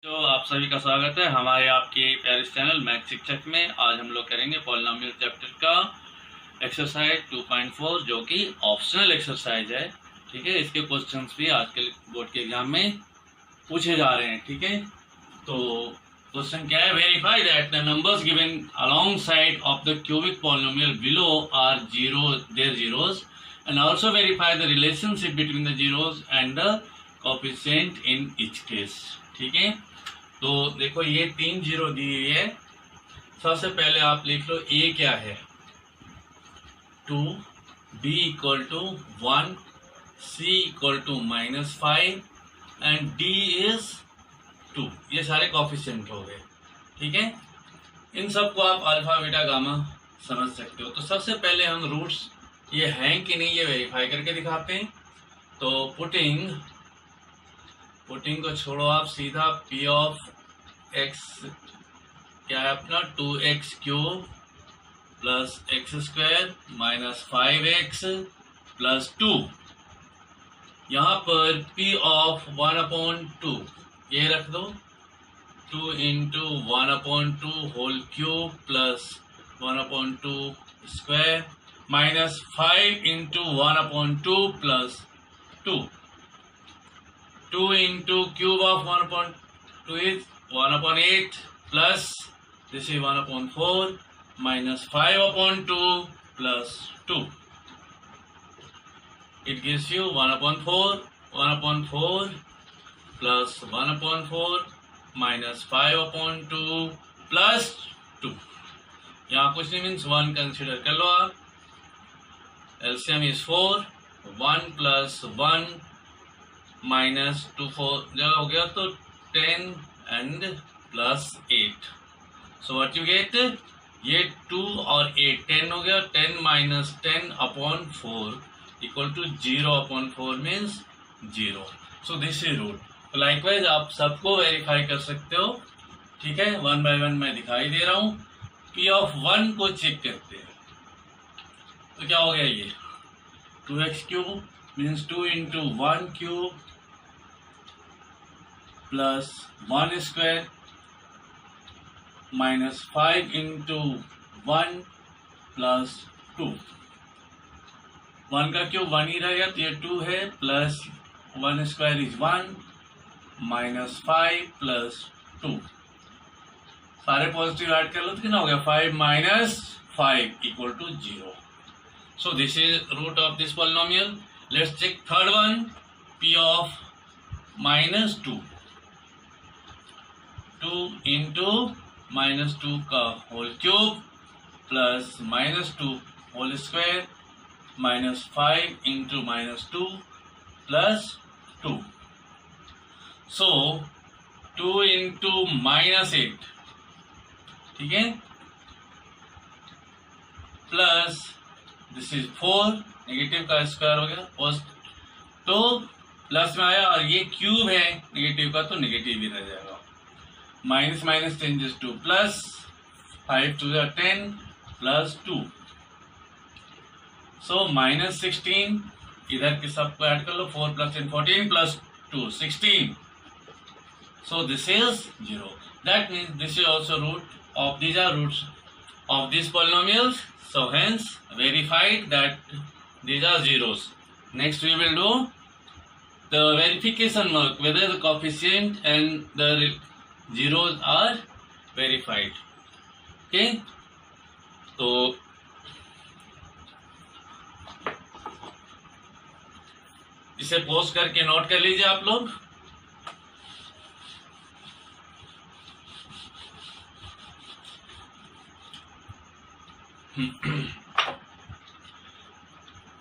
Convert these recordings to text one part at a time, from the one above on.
तो आप सभी का स्वागत है हमारे आपके प्यारे चैनल मैथ शिक्षक में। आज हम लोग करेंगे पॉलिनोमियल चैप्टर का एक्सरसाइज 2.4 जो कि ऑप्शनल एक्सरसाइज है। ठीक है, इसके क्वेश्चंस भी आज के बोर्ड के एग्जाम में पूछे जा रहे हैं। ठीक है, तो क्वेश्चन क्या है? Verify that the numbers given alongside of the cubic polynomial below are their zeros and also verify the relationship between the zeros and the coefficient in each case. ठीक है, तो देखो ये 3 जीरो दी हुई है। सबसे पहले आप लिख लो ए क्या है 2, B equal to 1, C equal to -5 and D is 2। ये सारे कोएफिशिएंट हो गए। ठीक है, इन सबको आप अल्फा बीटा गामा समझ सकते हो। तो सबसे पहले हम रूट्स ये हैं कि नहीं ये वेरीफाई करके दिखाते हैं। तो पुटिंग को छोड़ो, आप सीधा p ऑफ x क्या है अपना 2x cube plus x square minus 5x plus 2। यहाँ पर p ऑफ 1/2 ये रख दो 2 into 1/2 whole cube plus 1/2 square minus 5 into 1/2 plus 2। 2 into cube of 1/2 is 1/8 plus this is 1/4 minus 5/2 plus 2. It gives you 1/4 plus 1/4 minus 5/2 plus 2. यहाँ कुछ नहीं means 1 consider कर लो आप। LCM is 4, 1 plus 1 माइनस 2 4 जगह हो गया तो 10 and plus 8। So what you get, ये 2 और 8 10 हो गया। 10 minus 10/4 equal to 0/4 means 0। So this is root. तो लाइकवाइज आप सबको वेरीफाई कर सकते हो। ठीक है, 1 बाय 1 मैं दिखाई दे रहा हूँ। p ऑफ 1 को चेक करते हैं तो क्या हो गया, ये 2x cube means 2 into 1 cube plus 1 square minus 5 into 1 plus 2। 1 का क्यूब 1 ही रहेगा तो ये 2 है plus 1 square is 1 minus 5 plus 2। सारे पॉजिटिव ऐड कर लो तो कितना हो गया 5 minus 5 equal to 0। So this is root of this polynomial. Let's check third one, p of -2 2 into -2 का whole cube plus -2 whole square minus 5 into -2 plus 2। So 2 into -8, ठीक है, plus this is 4, negative का square हो गया तो plus में आया और ये क्यूब है नेगेटिव का तो नेगेटिव ही रह जाएगा। Minus minus changes to plus, 5 to the 10 plus 2। So -16 इधर के सबको ऐड कर लो, 4 + 10 14 plus 2 16। So this is 0। That means this is also root of these are roots of these polynomials. So hence verified that these are zeros. Next we will do the verification work whether the coefficient and the zeros are verified. Okay, तो इसे post करके note कर लीजिए आप लोग।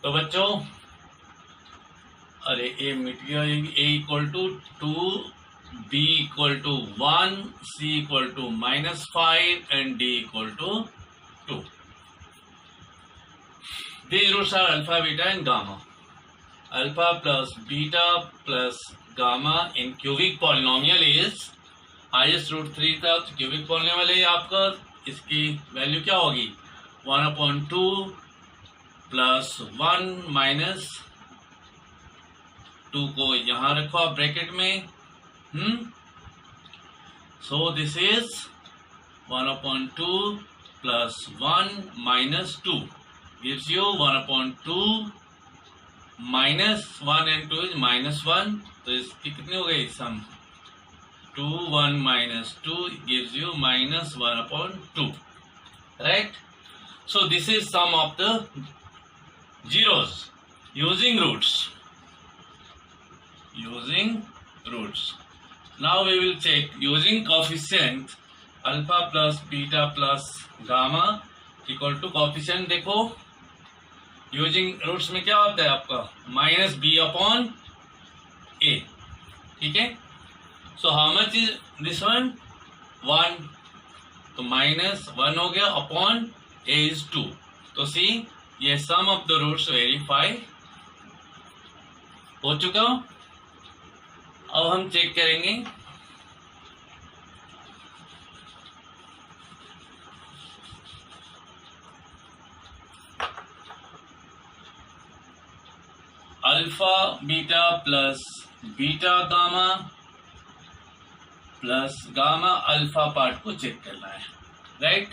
तो बच्चों, अरे ए मिट गया। A equal to 2, B equal to 1, C equal to -5 and D equal to 2। These roots are alpha, beta and gamma. Alpha plus beta plus gamma in cubic polynomial is highest root 3 था तो cubic polynomial है आपका। इसकी value क्या होगी 1/2 plus 1 minus 2 को यहाँ रखो आप ब्रैकेट में So this is 1 upon 2 plus 1 minus 2 gives you 1 upon 2 minus 1 and 2 is minus 1. तो इसकी कितनी हो गई सम? 2 1 minus 2 gives you minus 1 upon 2, right? So this is sum of the zeros using roots. Now we will check using coefficient alpha plus beta plus gamma equal to coefficient. देखो using roots में क्या होता है आपका minus B upon ए, ठीक है. So how much is this one? 1, तो minus 1 हो गया अपॉन ए इज 2. तो सी ये सम ऑफ द रूट्स वेरीफाई हो चुका. अब हम चेक करेंगे alpha beta plus beta gamma plus gamma alpha part को चेक करना है, राइट.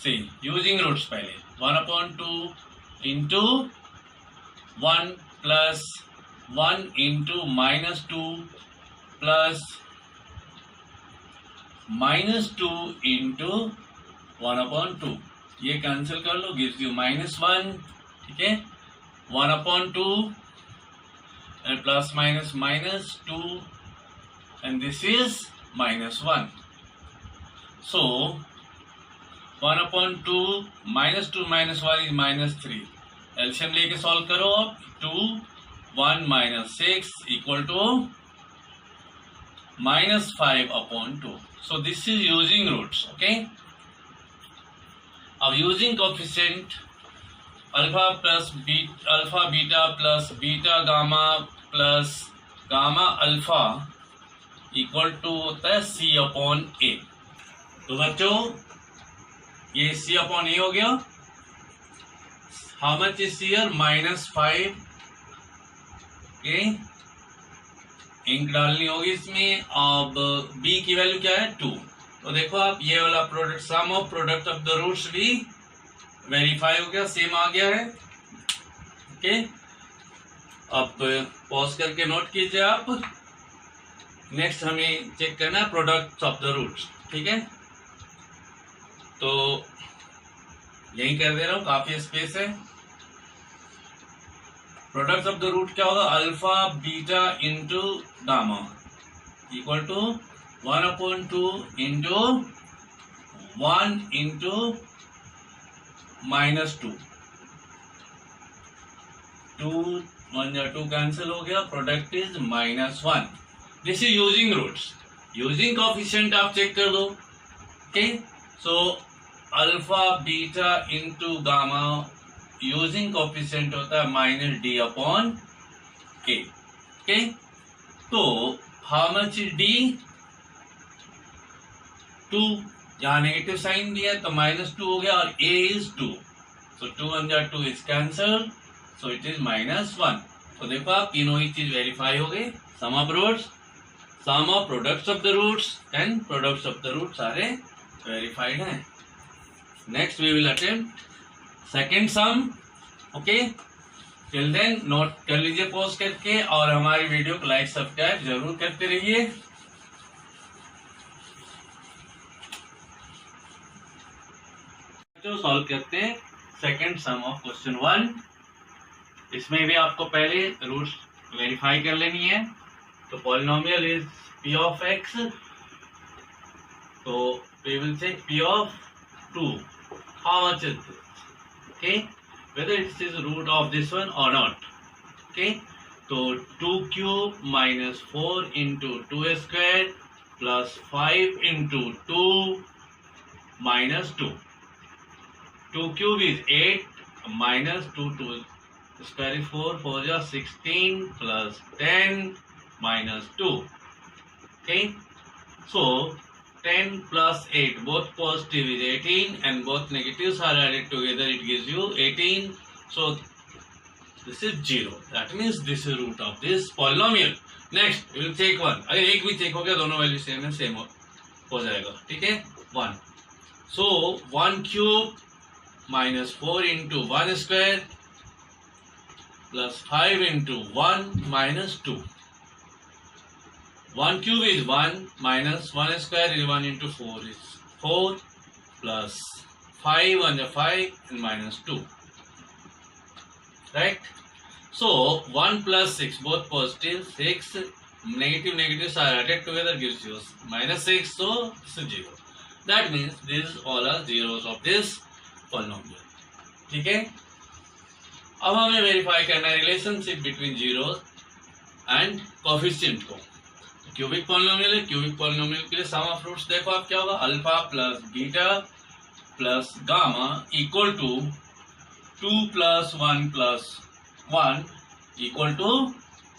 सी यूजिंग रूट्स पहले 1 upon 2 into 1 plus 1 into minus 2 plus minus 2 into 1 upon 2. ये कैंसिल कर लो, गिव्स यू माइनस 1, ठीक है. 1 upon 2 and plus minus minus 2 and this is minus 1. So 1 upon 2 minus 2 minus 1 is minus 3. एल्शियम लेके solve करो. 2 1 minus 6 equal to minus 5 upon 2. So this is using roots, okay. अब using coefficient alpha beta plus beta gamma plus gamma alpha equal to होता है सी upon ए. तो बच्चों ये सी upon A हो गया. How much is here? -5. Okay, ink डालनी होगी इसमें. अब बी की वैल्यू क्या है? 2. तो देखो आप ये वाला product sum of product of the roots भी वेरीफाई हो गया, सेम आ गया है. ओके, अब पॉज करके नोट कीजिए आप. नेक्स्ट हमें चेक करना है प्रोडक्ट ऑफ द रूट्स, ठीक है. तो यही कर दे रहा हूं, काफी स्पेस है. प्रोडक्ट ऑफ द रूट क्या होगा? Alpha beta into gamma equal to 1 upon 2 into 1 into minus 2. 2 1 या 2 कैंसिल हो गया. Product is -1. This is using roots. Using coefficient आप चेक कर दो. Okay, so alpha beta into gamma using coefficient होता है minus D upon A. Okay, तो how much is D? 2. यहाँ नेगेटिव साइन दिया है तो -2 हो गया और a इज 2. सो 2 1 जा 2 is cancel. So it is -1. तो देखो आप तीनों ही चीज वेरीफाई हो गए. Sum of roots, sum of products of the roots and products of the roots सारे वेरीफाइड हैं. Next we will attempt second sum. Okay, till then note कर लीजिए पॉज करके और हमारी वीडियो को लाइक सब्सक्राइब जरूर करते रहिए. तो सॉल्व करते हैं सेकंड सम ऑफ क्वेश्चन 1. इसमें भी आपको पहले रूट्स वेरीफाई कर लेनी है. तो polynomial is p of x. तो we will check p of 2. How much is this? Okay, whether it is root of this one or not. Okay, तो 2 cube minus 4 into 2 square plus 5 into 2 minus 2. 2 cube is 8 minus 2 square is 4 4 is 16 plus 10 minus 2. Okay, so 10 plus 8 both positive is 18 and both negatives are added together, it gives you 18. So this is 0. That means this is root of this polynomial. Next we will take one. अगर एक भी check हो गया दोनों value same है, same हो हो जाएगा, ठीक है 1। सो 1 cube minus 4 into 1 square plus 5 into 1 minus 2। 1 cube is 1 minus 1 square is 1 into 4 is 4 plus 5 on the 5 and minus 2. Right? So 1 plus 6 both positive, 6 negatives are added together gives you minus 6, so this is 0. That means these all are zeros of this polynomial. ठीक है, अब हमें verify करना है relationship between zeros and coefficient को। Cubic polynomial है, cubic polynomial के लिए सम ऑफ रूट्स देखो आप क्या होगा, alpha plus beta plus gamma equal to 2 plus 1 equal to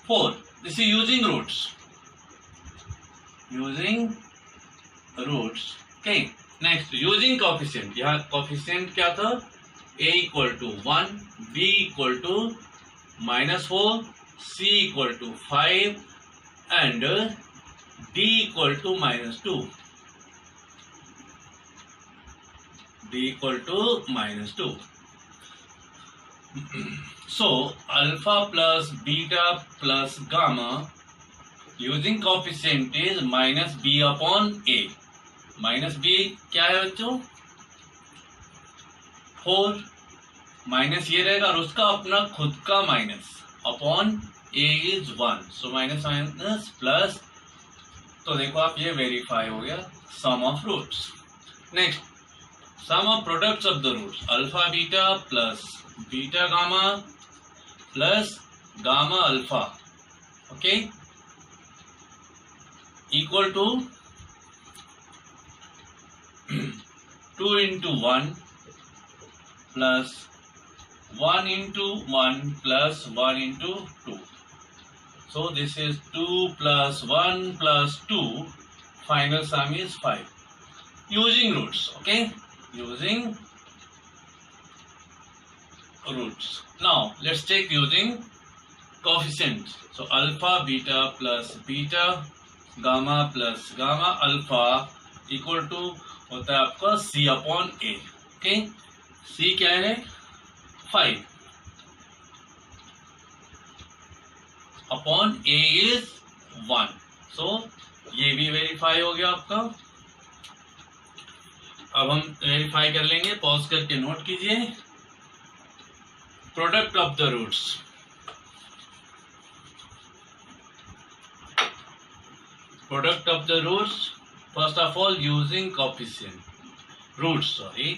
4। This is using roots. Okay, next using coefficient. यहाँ कोफिशिएंट क्या था, a equal to 1, b equal to -4, c equal to 5 and d equal to -2. d equal to -2. So alpha plus beta plus gamma using coefficient is minus b upon a. Minus b क्या है बच्चों, 4 minus ये रहेगा और उसका अपना खुद का minus upon a is 1, so minus minus plus. तो देखो आप ये वेरीफाई हो गया sum of roots. Next sum of products of the roots, alpha beta plus beta gamma plus gamma alpha, okay, equal to 2 into 1 plus 1 into 1 plus 1 into 2. So this is 2 plus 1 plus 2. Final sum is 5. Using roots, okay? Using roots. Now let's take using coefficients. So alpha beta plus beta gamma plus gamma alpha equal to होता है आपका c upon a. Okay? c क्या है, 5 upon a is 1. So ये भी verify हो गया आपका। अब हम वेरीफाई कर लेंगे, पॉज करके नोट कीजिए। Product of the roots, product of the roots first of all using coefficient roots, sorry,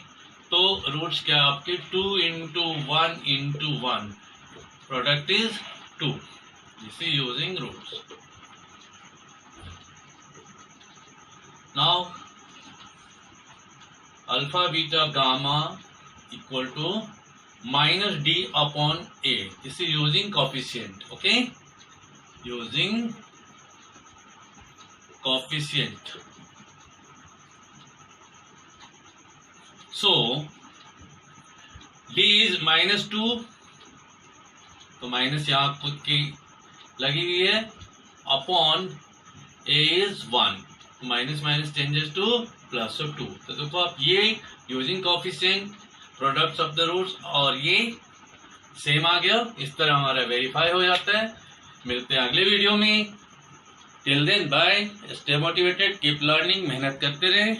तो रूट्स क्या आपके 2 into 1 into 1, product is 2। This is using roots. Now alpha beta gamma equal to minus d upon a. This is using coefficient. Okay, using coefficient. So d is -2, तो minus यहाँ खुद की लगी हुई है, upon a is 1, minus minus changes to plus 2। तो देखो आप ये using coefficient products of the roots और ये सेम आ गया। इस तरह हमारा वेरीफाई हो जाता है। मिलते हैं अगले वीडियो में। Till then bye, stay motivated, keep learning, मेहनत करते रहें।